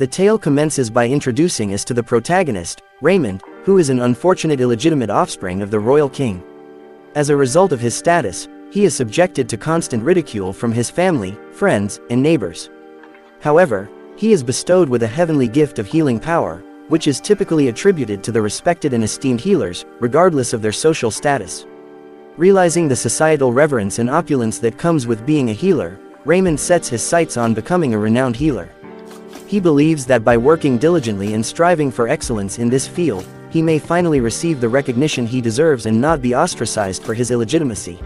The tale commences by introducing us to the protagonist, Raymond, who is an unfortunate illegitimate offspring of the royal king. As a result of his status, he is subjected to constant ridicule from his family, friends, and neighbors. However, he is bestowed with a heavenly gift of healing power, which is typically attributed to the respected and esteemed healers, regardless of their social status. Realizing the societal reverence and opulence that comes with being a healer, Raymond sets his sights on becoming a renowned healer. He believes that by working diligently and striving for excellence in this field, he may finally receive the recognition he deserves and not be ostracized for his illegitimacy.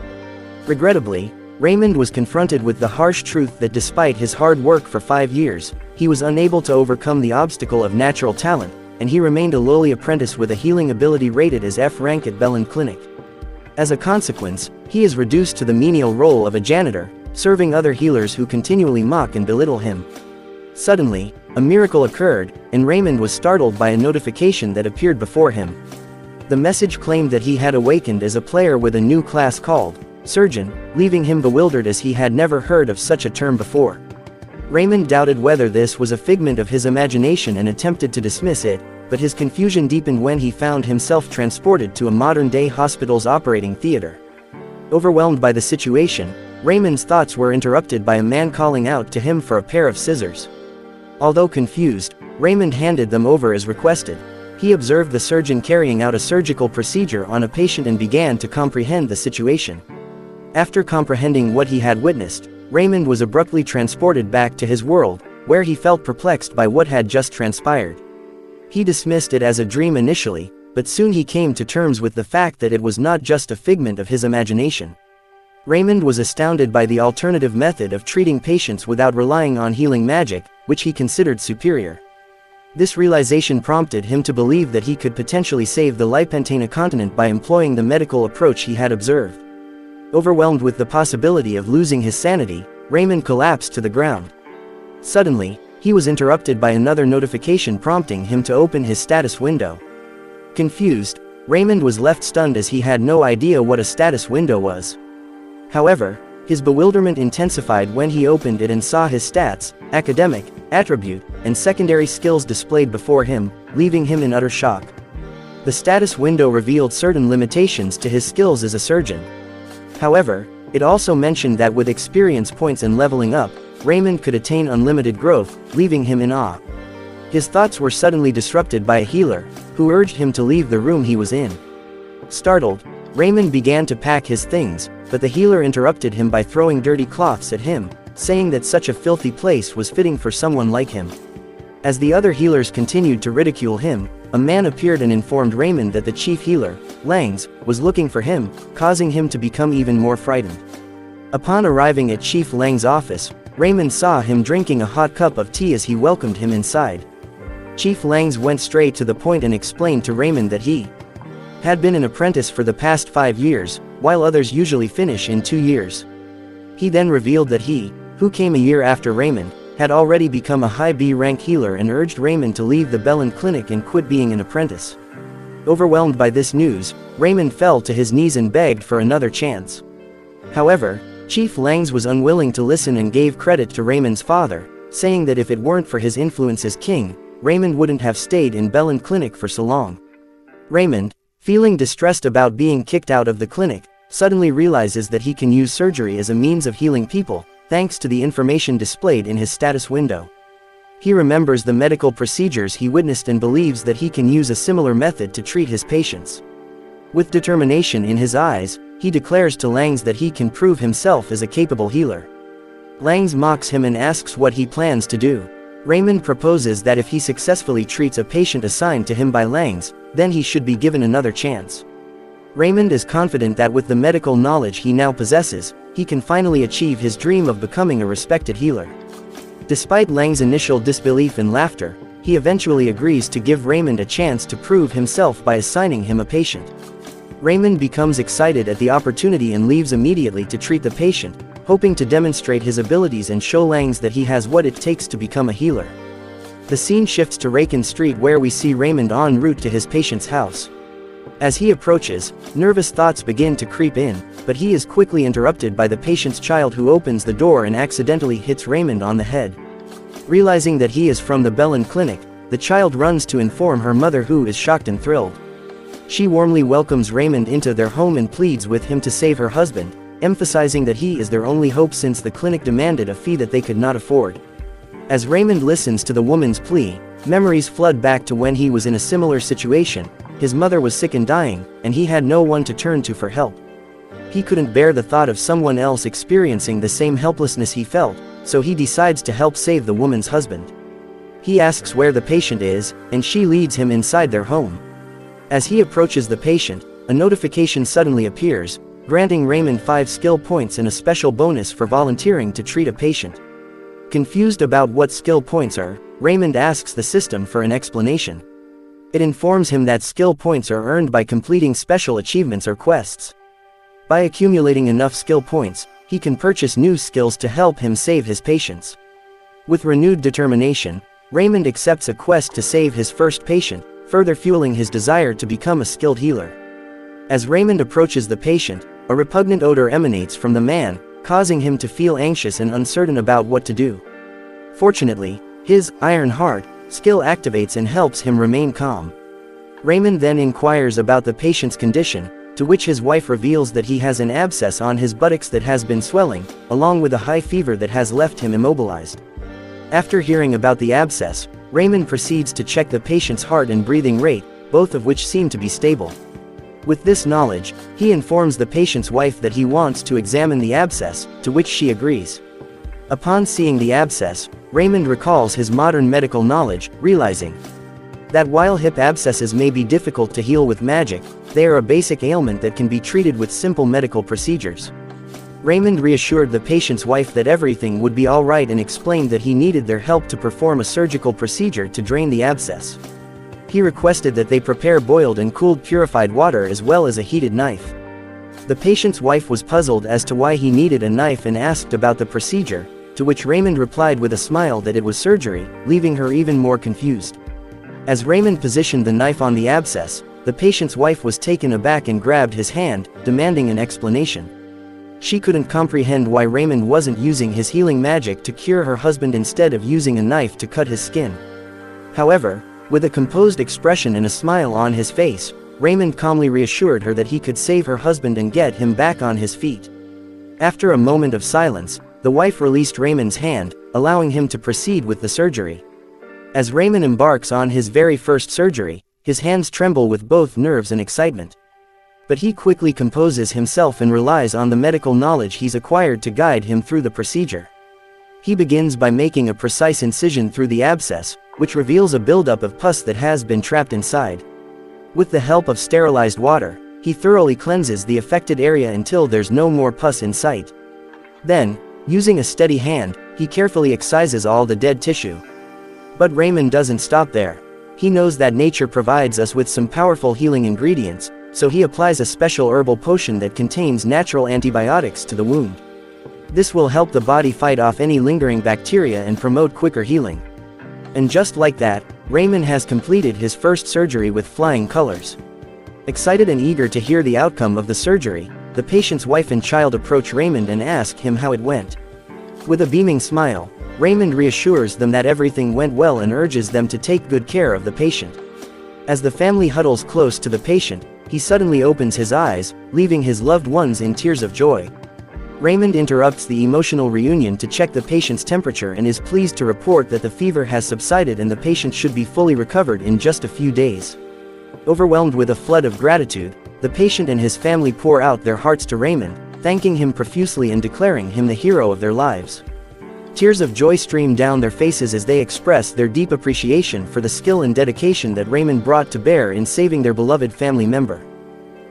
Regrettably, Raymond was confronted with the harsh truth that despite his hard work for 5 years, he was unable to overcome the obstacle of natural talent, and he remained a lowly apprentice with a healing ability rated as F rank at Bellin Clinic. As a consequence, he is reduced to the menial role of a janitor, serving other healers who continually mock and belittle him. Suddenly, a miracle occurred, and Raymond was startled by a notification that appeared before him. The message claimed that he had awakened as a player with a new class called Surgeon, leaving him bewildered as he had never heard of such a term before. Raymond doubted whether this was a figment of his imagination and attempted to dismiss it, but his confusion deepened when he found himself transported to a modern-day hospital's operating theater. Overwhelmed by the situation, Raymond's thoughts were interrupted by a man calling out to him for a pair of scissors. Although confused, Raymond handed them over as requested. He observed the surgeon carrying out a surgical procedure on a patient and began to comprehend the situation. After comprehending what he had witnessed, Raymond was abruptly transported back to his world, where he felt perplexed by what had just transpired. He dismissed it as a dream initially, but soon he came to terms with the fact that it was not just a figment of his imagination. Raymond was astounded by the alternative method of treating patients without relying on healing magic, which he considered superior. This realization prompted him to believe that he could potentially save the Lipentana continent by employing the medical approach he had observed. Overwhelmed with the possibility of losing his sanity, Raymond collapsed to the ground. Suddenly, he was interrupted by another notification prompting him to open his status window. Confused, Raymond was left stunned as he had no idea what a status window was. However, his bewilderment intensified when he opened it and saw his stats, academic, attribute, and secondary skills displayed before him, leaving him in utter shock. The status window revealed certain limitations to his skills as a surgeon. However, it also mentioned that with experience points and leveling up, Raymond could attain unlimited growth, leaving him in awe. His thoughts were suddenly disrupted by a healer, who urged him to leave the room he was in. Startled, Raymond began to pack his things, but the healer interrupted him by throwing dirty cloths at him, saying that such a filthy place was fitting for someone like him. As the other healers continued to ridicule him, a man appeared and informed Raymond that the chief healer, Langs, was looking for him, causing him to become even more frightened. Upon arriving at Chief Lang's office, Raymond saw him drinking a hot cup of tea as he welcomed him inside. Chief Langs went straight to the point and explained to Raymond that he had been an apprentice for the past 5 years, while others usually finish in 2 years. He then revealed that he, who came a year after Raymond, had already become a high B rank healer and urged Raymond to leave the Bellin Clinic and quit being an apprentice. Overwhelmed by this news, Raymond fell to his knees and begged for another chance. However, Chief Langs was unwilling to listen and gave credit to Raymond's father, saying that if it weren't for his influence as king, Raymond wouldn't have stayed in Bellin Clinic for so long. Raymond, feeling distressed about being kicked out of the clinic, suddenly realizes that he can use surgery as a means of healing people, thanks to the information displayed in his status window. He remembers the medical procedures he witnessed and believes that he can use a similar method to treat his patients. With determination in his eyes, he declares to Langs that he can prove himself as a capable healer. Langs mocks him and asks what he plans to do. Raymond proposes that if he successfully treats a patient assigned to him by Langs, then he should be given another chance. Raymond is confident that with the medical knowledge he now possesses, he can finally achieve his dream of becoming a respected healer. Despite Lang's initial disbelief and laughter, he eventually agrees to give Raymond a chance to prove himself by assigning him a patient. Raymond becomes excited at the opportunity and leaves immediately to treat the patient, hoping to demonstrate his abilities and show Langs that he has what it takes to become a healer. The scene shifts to Racon Street where we see Raymond en route to his patient's house. As he approaches, nervous thoughts begin to creep in, but he is quickly interrupted by the patient's child who opens the door and accidentally hits Raymond on the head. Realizing that he is from the Bellin clinic, the child runs to inform her mother, who is shocked and thrilled. She warmly welcomes Raymond into their home and pleads with him to save her husband, emphasizing that he is their only hope since the clinic demanded a fee that they could not afford. As Raymond listens to the woman's plea, memories flood back to when he was in a similar situation. His mother was sick and dying, and he had no one to turn to for help. He couldn't bear the thought of someone else experiencing the same helplessness he felt, so he decides to help save the woman's husband. He asks where the patient is, and she leads him inside their home. As he approaches the patient, a notification suddenly appears, granting Raymond 5 skill points and a special bonus for volunteering to treat a patient. Confused about what skill points are, Raymond asks the system for an explanation. It informs him that skill points are earned by completing special achievements or quests. By accumulating enough skill points, he can purchase new skills to help him save his patients. With renewed determination, Raymond accepts a quest to save his first patient, further fueling his desire to become a skilled healer. As Raymond approaches the patient, a repugnant odor emanates from the man, causing him to feel anxious and uncertain about what to do. Fortunately, his iron heart skill activates and helps him remain calm. Raymond then inquires about the patient's condition, to which his wife reveals that he has an abscess on his buttocks that has been swelling, along with a high fever that has left him immobilized. After hearing about the abscess, Raymond proceeds to check the patient's heart and breathing rate, both of which seem to be stable. With this knowledge, he informs the patient's wife that he wants to examine the abscess, to which she agrees. Upon seeing the abscess, Raymond recalls his modern medical knowledge, realizing that while hip abscesses may be difficult to heal with magic, they are a basic ailment that can be treated with simple medical procedures. Raymond reassured the patient's wife that everything would be all right and explained that he needed their help to perform a surgical procedure to drain the abscess. He requested that they prepare boiled and cooled purified water as well as a heated knife. The patient's wife was puzzled as to why he needed a knife and asked about the procedure, to which Raymond replied with a smile that it was surgery, leaving her even more confused. As Raymond positioned the knife on the abscess, the patient's wife was taken aback and grabbed his hand, demanding an explanation. She couldn't comprehend why Raymond wasn't using his healing magic to cure her husband instead of using a knife to cut his skin. However, with a composed expression and a smile on his face, Raymond calmly reassured her that he could save her husband and get him back on his feet. After a moment of silence, the wife released Raymond's hand, allowing him to proceed with the surgery. As Raymond embarks on his very first surgery, his hands tremble with both nerves and excitement. But he quickly composes himself and relies on the medical knowledge he's acquired to guide him through the procedure. He begins by making a precise incision through the abscess, which reveals a buildup of pus that has been trapped inside. With the help of sterilized water, he thoroughly cleanses the affected area until there's no more pus in sight. Then, using a steady hand, he carefully excises all the dead tissue. But Raymond doesn't stop there. He knows that nature provides us with some powerful healing ingredients, so he applies a special herbal potion that contains natural antibiotics to the wound. This will help the body fight off any lingering bacteria and promote quicker healing. And just like that, Raymond has completed his first surgery with flying colors. Excited and eager to hear the outcome of the surgery, the patient's wife and child approach Raymond and ask him how it went. With a beaming smile, Raymond reassures them that everything went well and urges them to take good care of the patient. As the family huddles close to the patient, he suddenly opens his eyes, leaving his loved ones in tears of joy. Raymond interrupts the emotional reunion to check the patient's temperature and is pleased to report that the fever has subsided and the patient should be fully recovered in just a few days. Overwhelmed with a flood of gratitude, the patient and his family pour out their hearts to Raymond, thanking him profusely and declaring him the hero of their lives. Tears of joy stream down their faces as they express their deep appreciation for the skill and dedication that Raymond brought to bear in saving their beloved family member.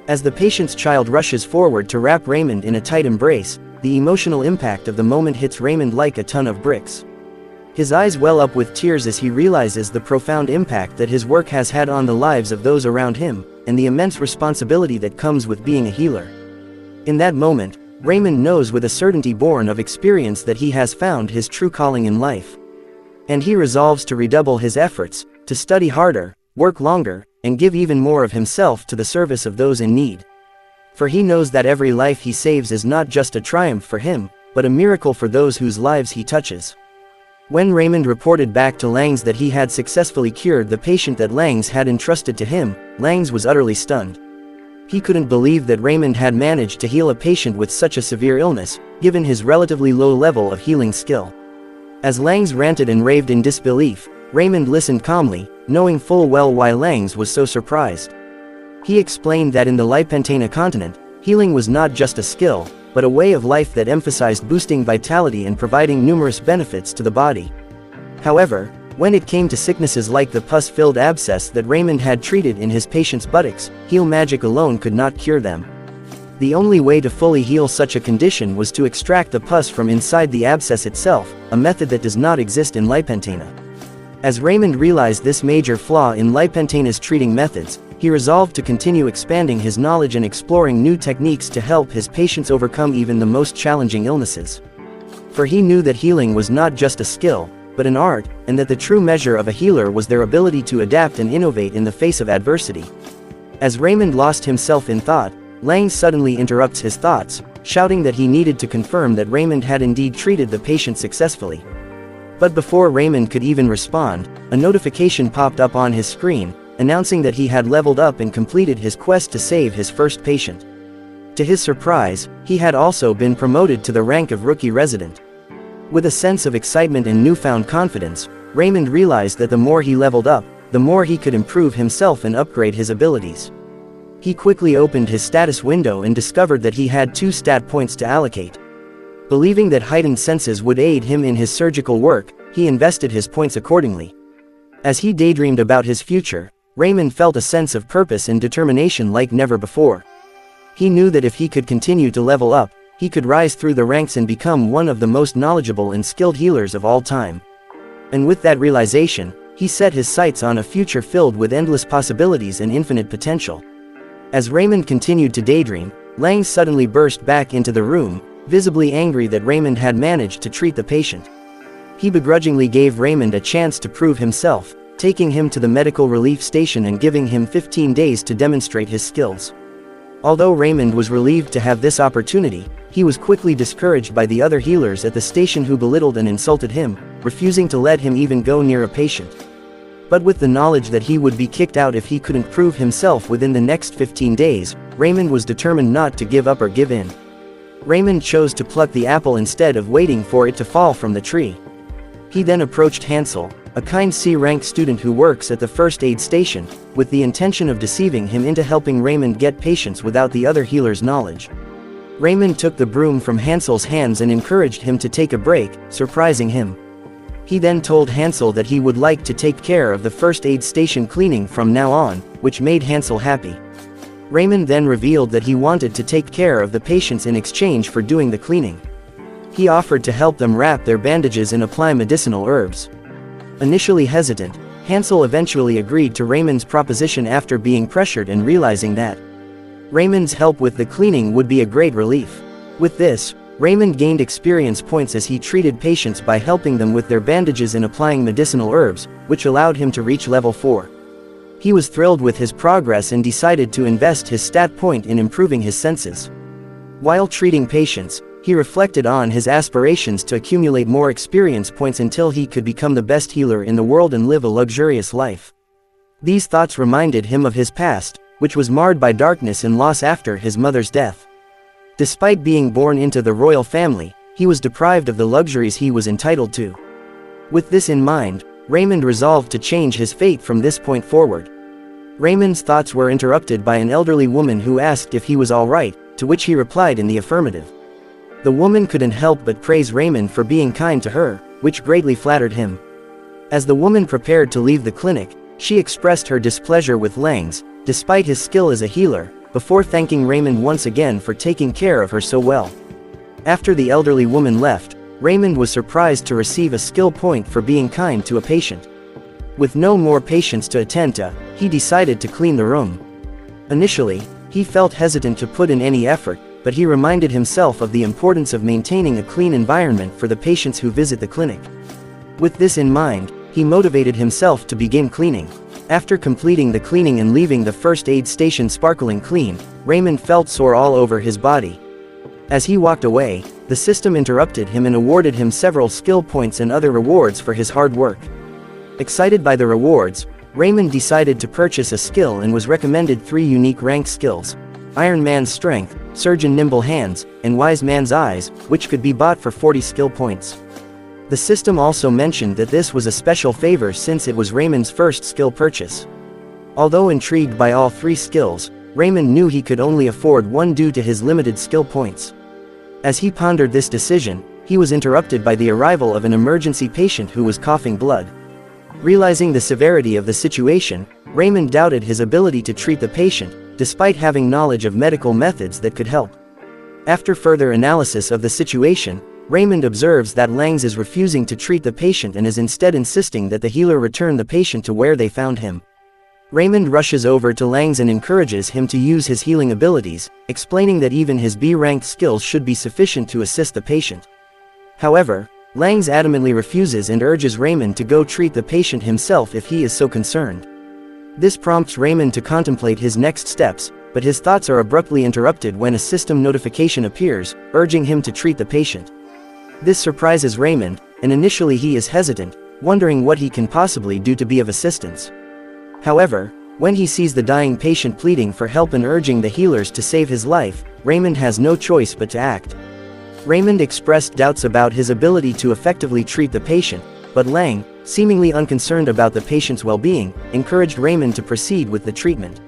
As the patient's child rushes forward to wrap Raymond in a tight embrace, the emotional impact of the moment hits Raymond like a ton of bricks. His eyes well up with tears as he realizes the profound impact that his work has had on the lives of those around him, and the immense responsibility that comes with being a healer. In that moment, Raymond knows with a certainty born of experience that he has found his true calling in life. And he resolves to redouble his efforts, to study harder, work longer, and give even more of himself to the service of those in need. For he knows that every life he saves is not just a triumph for him, but a miracle for those whose lives he touches. When Raymond reported back to Langs that he had successfully cured the patient that Langs had entrusted to him, Langs was utterly stunned. He couldn't believe that Raymond had managed to heal a patient with such a severe illness, given his relatively low level of healing skill. As Langs ranted and raved in disbelief, Raymond listened calmly, knowing full well why Langs was so surprised. He explained that in the Lipentana continent, healing was not just a skill, but a way of life that emphasized boosting vitality and providing numerous benefits to the body. However, when it came to sicknesses like the pus-filled abscess that Raymond had treated in his patient's buttocks, heal magic alone could not cure them. The only way to fully heal such a condition was to extract the pus from inside the abscess itself, a method that does not exist in Lipentana. As Raymond realized this major flaw in Lipentana's treating methods, he resolved to continue expanding his knowledge and exploring new techniques to help his patients overcome even the most challenging illnesses. For he knew that healing was not just a skill, but an art, and that the true measure of a healer was their ability to adapt and innovate in the face of adversity. As Raymond lost himself in thought, Lang suddenly interrupts his thoughts, shouting that he needed to confirm that Raymond had indeed treated the patient successfully. But before Raymond could even respond, a notification popped up on his screen, announcing that he had leveled up and completed his quest to save his first patient. To his surprise, he had also been promoted to the rank of rookie resident. With a sense of excitement and newfound confidence, Raymond realized that the more he leveled up, the more he could improve himself and upgrade his abilities. He quickly opened his status window and discovered that he had 2 stat points to allocate. Believing that heightened senses would aid him in his surgical work, he invested his points accordingly. As he daydreamed about his future, Raymond felt a sense of purpose and determination like never before. He knew that if he could continue to level up, he could rise through the ranks and become one of the most knowledgeable and skilled healers of all time. And with that realization, he set his sights on a future filled with endless possibilities and infinite potential. As Raymond continued to daydream, Lang suddenly burst back into the room, visibly angry that Raymond had managed to treat the patient. He begrudgingly gave Raymond a chance to prove himself, taking him to the medical relief station and giving him 15 days to demonstrate his skills. Although Raymond was relieved to have this opportunity, he was quickly discouraged by the other healers at the station who belittled and insulted him, refusing to let him even go near a patient. But with the knowledge that he would be kicked out if he couldn't prove himself within the next 15 days, Raymond was determined not to give up or give in. Raymond chose to pluck the apple instead of waiting for it to fall from the tree. He then approached Hansel, a kind C-rank student who works at the first aid station, with the intention of deceiving him into helping Raymond get patients without the other healer's knowledge. Raymond took the broom from Hansel's hands and encouraged him to take a break, surprising him. He then told Hansel that he would like to take care of the first aid station cleaning from now on, which made Hansel happy. Raymond then revealed that he wanted to take care of the patients in exchange for doing the cleaning. He offered to help them wrap their bandages and apply medicinal herbs. Initially hesitant, Hansel eventually agreed to Raymond's proposition after being pressured and realizing that Raymond's help with the cleaning would be a great relief. With this, Raymond gained experience points as he treated patients by helping them with their bandages and applying medicinal herbs, which allowed him to reach level 4. He was thrilled with his progress and decided to invest his stat point in improving his senses. While treating patients, he reflected on his aspirations to accumulate more experience points until he could become the best healer in the world and live a luxurious life. These thoughts reminded him of his past, which was marred by darkness and loss after his mother's death. Despite being born into the royal family, he was deprived of the luxuries he was entitled to. With this in mind, Raymond resolved to change his fate from this point forward. Raymond's thoughts were interrupted by an elderly woman who asked if he was all right, to which he replied in the affirmative. The woman couldn't help but praise Raymond for being kind to her, which greatly flattered him. As the woman prepared to leave the clinic, she expressed her displeasure with Langs, despite his skill as a healer, before thanking Raymond once again for taking care of her so well. After the elderly woman left, Raymond was surprised to receive a skill point for being kind to a patient. With no more patients to attend to, he decided to clean the room. Initially, he felt hesitant to put in any effort, but he reminded himself of the importance of maintaining a clean environment for the patients who visit the clinic. With this in mind, he motivated himself to begin cleaning. After completing the cleaning and leaving the first aid station sparkling clean, Raymond felt sore all over his body. As he walked away, the system interrupted him and awarded him several skill points and other rewards for his hard work. Excited by the rewards, Raymond decided to purchase a skill and was recommended 3 unique ranked skills: Iron Man's Strength, Surgeon Nimble Hands, and Wise Man's Eyes, which could be bought for 40 skill points. The system also mentioned that this was a special favor since it was Raymond's first skill purchase. Although intrigued by all 3 skills, Raymond knew he could only afford one due to his limited skill points. As he pondered this decision, he was interrupted by the arrival of an emergency patient who was coughing blood. Realizing the severity of the situation, Raymond doubted his ability to treat the patient, despite having knowledge of medical methods that could help. After further analysis of the situation, Raymond observes that Langs is refusing to treat the patient and is instead insisting that the healer return the patient to where they found him. Raymond rushes over to Langs and encourages him to use his healing abilities, explaining that even his B-ranked skills should be sufficient to assist the patient. However, Langs adamantly refuses and urges Raymond to go treat the patient himself if he is so concerned. This prompts Raymond to contemplate his next steps, but his thoughts are abruptly interrupted when a system notification appears, urging him to treat the patient. This surprises Raymond, and initially he is hesitant, wondering what he can possibly do to be of assistance. However, when he sees the dying patient pleading for help and urging the healers to save his life, Raymond has no choice but to act. Raymond expressed doubts about his ability to effectively treat the patient, but Lang, seemingly unconcerned about the patient's well-being, encouraged Raymond to proceed with the treatment.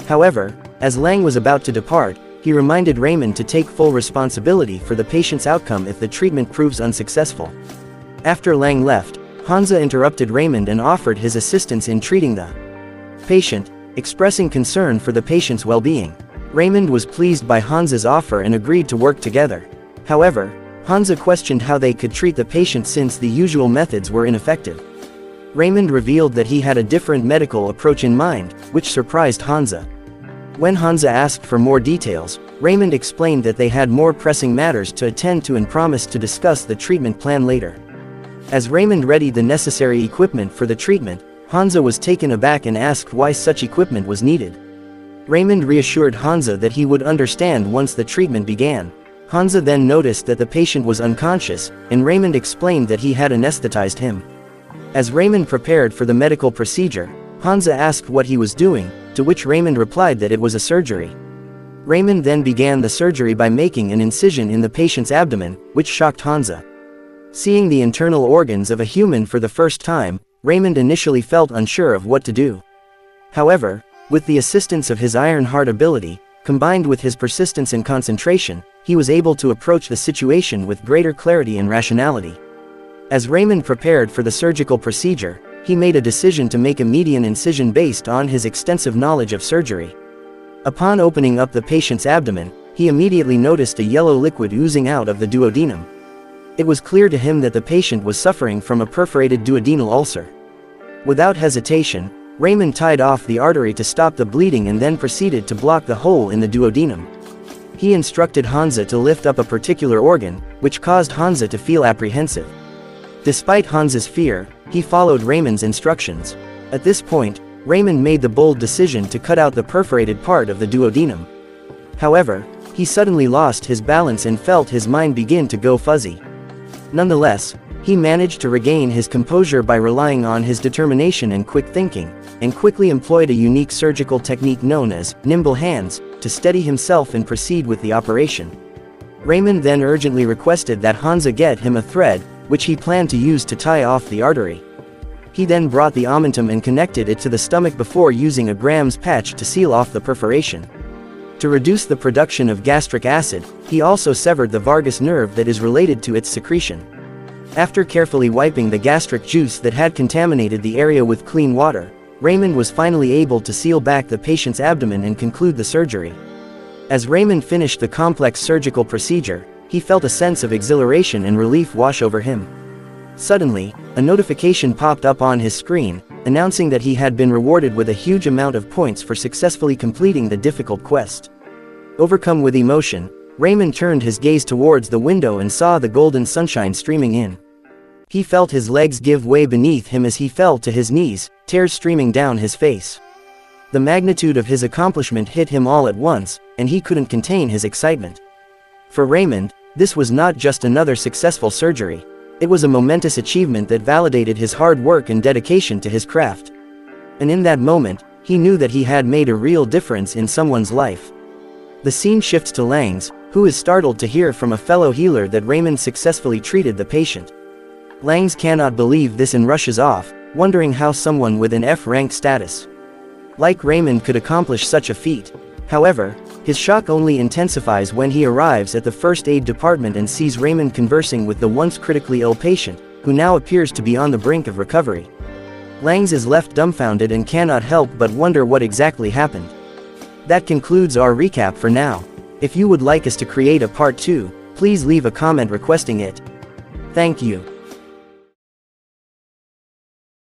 However, as Lang was about to depart, he reminded Raymond to take full responsibility for the patient's outcome if the treatment proves unsuccessful. After Lang left, Hansa interrupted Raymond and offered his assistance in treating the patient, expressing concern for the patient's well-being. Raymond was pleased by Hansa's offer and agreed to work together. However, Hansa questioned how they could treat the patient since the usual methods were ineffective. Raymond revealed that he had a different medical approach in mind, which surprised Hansa. When Hansa asked for more details, Raymond explained that they had more pressing matters to attend to and promised to discuss the treatment plan later. As Raymond readied the necessary equipment for the treatment, Hansa was taken aback and asked why such equipment was needed. Raymond reassured Hansa that he would understand once the treatment began. Hansa then noticed that the patient was unconscious, and Raymond explained that he had anesthetized him. As Raymond prepared for the medical procedure, Hansa asked what he was doing, to which Raymond replied that it was a surgery. Raymond then began the surgery by making an incision in the patient's abdomen, which shocked Hansa. Seeing the internal organs of a human for the first time, Raymond initially felt unsure of what to do. However, with the assistance of his iron heart ability, combined with his persistence and concentration, he was able to approach the situation with greater clarity and rationality. As Raymond prepared for the surgical procedure, he made a decision to make a median incision based on his extensive knowledge of surgery. Upon opening up the patient's abdomen, he immediately noticed a yellow liquid oozing out of the duodenum. It was clear to him that the patient was suffering from a perforated duodenal ulcer. Without hesitation, Raymond tied off the artery to stop the bleeding and then proceeded to block the hole in the duodenum. He instructed Hansa to lift up a particular organ, which caused Hansa to feel apprehensive. Despite Hansa's fear, he followed Raymond's instructions. At this point, Raymond made the bold decision to cut out the perforated part of the duodenum. However, he suddenly lost his balance and felt his mind begin to go fuzzy. Nonetheless, he managed to regain his composure by relying on his determination and quick thinking, and quickly employed a unique surgical technique known as nimble hands to steady himself and proceed with the operation. Raymond then urgently requested that Hansa get him a thread, which he planned to use to tie off the artery. He then brought the omentum and connected it to the stomach before using a Graham's patch to seal off the perforation. To reduce the production of gastric acid, he also severed the vagus nerve that is related to its secretion. After carefully wiping the gastric juice that had contaminated the area with clean water, Raymond was finally able to seal back the patient's abdomen and conclude the surgery. As Raymond finished the complex surgical procedure, he felt a sense of exhilaration and relief wash over him. Suddenly, a notification popped up on his screen, announcing that he had been rewarded with a huge amount of points for successfully completing the difficult quest. Overcome with emotion, Raymond turned his gaze towards the window and saw the golden sunshine streaming in. He felt his legs give way beneath him as he fell to his knees, tears streaming down his face. The magnitude of his accomplishment hit him all at once, and he couldn't contain his excitement. For Raymond, this was not just another successful surgery. It was a momentous achievement that validated his hard work and dedication to his craft. And in that moment, he knew that he had made a real difference in someone's life. The scene shifts to Langs, who is startled to hear from a fellow healer that Raymond successfully treated the patient. Langs cannot believe this and rushes off, wondering how someone with an F-rank status like Raymond could accomplish such a feat. However, his shock only intensifies when he arrives at the first aid department and sees Raymond conversing with the once critically ill patient, who now appears to be on the brink of recovery. Langs is left dumbfounded and cannot help but wonder what exactly happened. That concludes our recap for now. If you would like us to create a part 2, please leave a comment requesting it. Thank you.